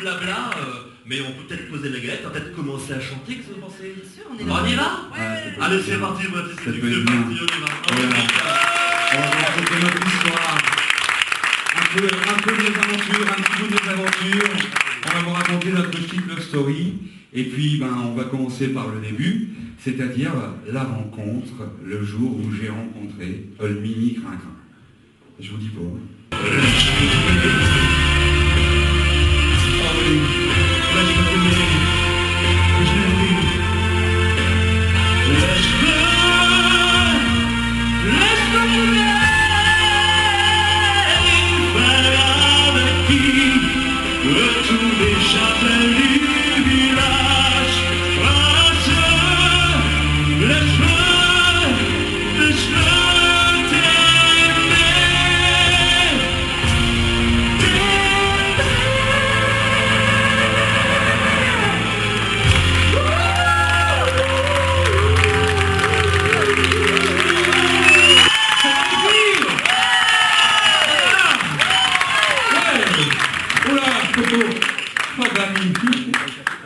blabla, mais on peut peut-être poser la galette, on va peut-être commencer à chanter, qu'est-ce que vous pensez? Bien sûr, on est On y va? Ouais. Allez, c'est parti, moi, c'est Ça du peut c'est être parti, bien. on y va. Voilà. On va raconter notre histoire. Un peu des aventures, un petit bout des aventures. On va vous raconter notre petite love story. Et puis, on va commencer par le début, c'est-à-dire la rencontre, le jour où j'ai rencontré Olmini Crincrin. Je vous dis pas.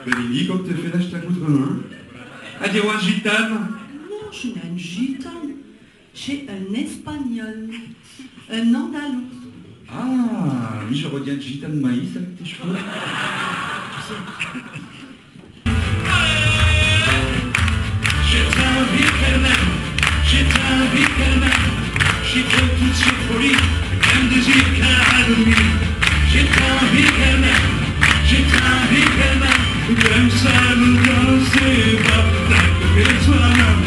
Benigni, comme tu fais là, je t'accoutre un. À dire un gitane. Non, je suis une gitane. J'ai un espagnol, un andalou. Ah, oui, j'aurais dit un gitane de maïs avec tes cheveux. J'ai envie qu'elle m'aime, j'ai que toutes ces folies, même désir qu'elle a de lui. J'ai envie qu'elle m'aime, comme ça nous dans ses bras, que toi-même.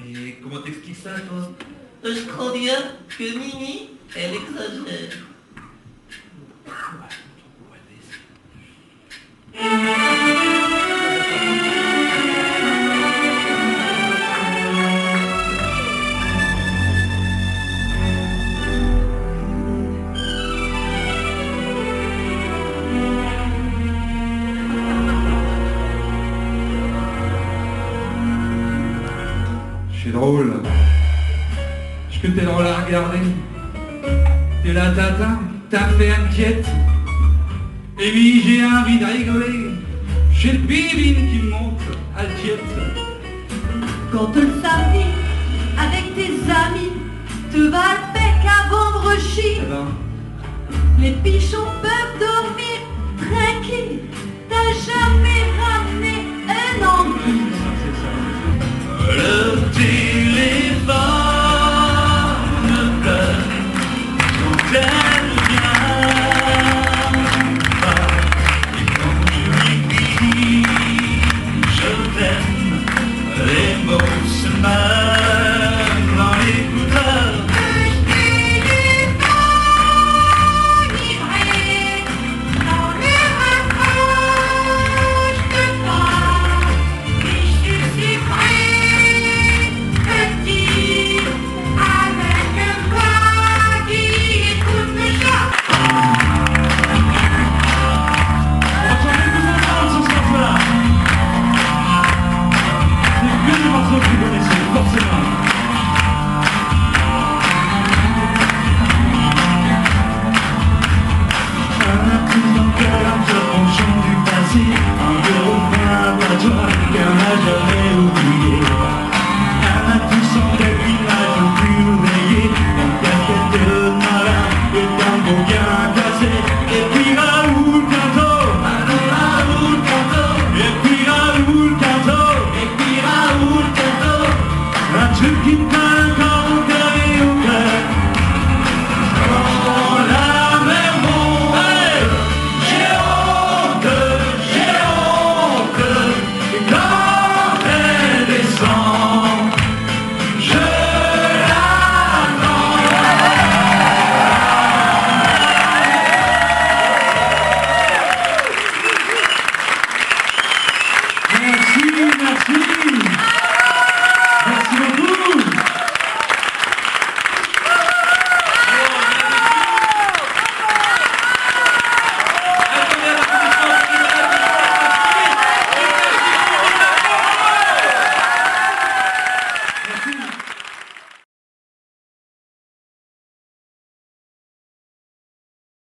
Et comment t'expliques ça, toi? Je crois bien que Mimi, elle exagère. C'est drôle. Est-ce que t'es drôle à regarder? T'es là, t'as fait un tiède. Et oui, j'ai envie de rigoler. J'ai le bibine qui me monte à le tiède. Quand le samedi, avec tes amis, te vas le bec à vendredi, Eh ben, les pichons peuvent dormir tranquille. T'as jamais ramené un anguille. c'est ça. Le téléphone pleure quand elle vient pas. Et quand je lui dis je t'aime, les mots se meurent dans l'écouteur. gentil.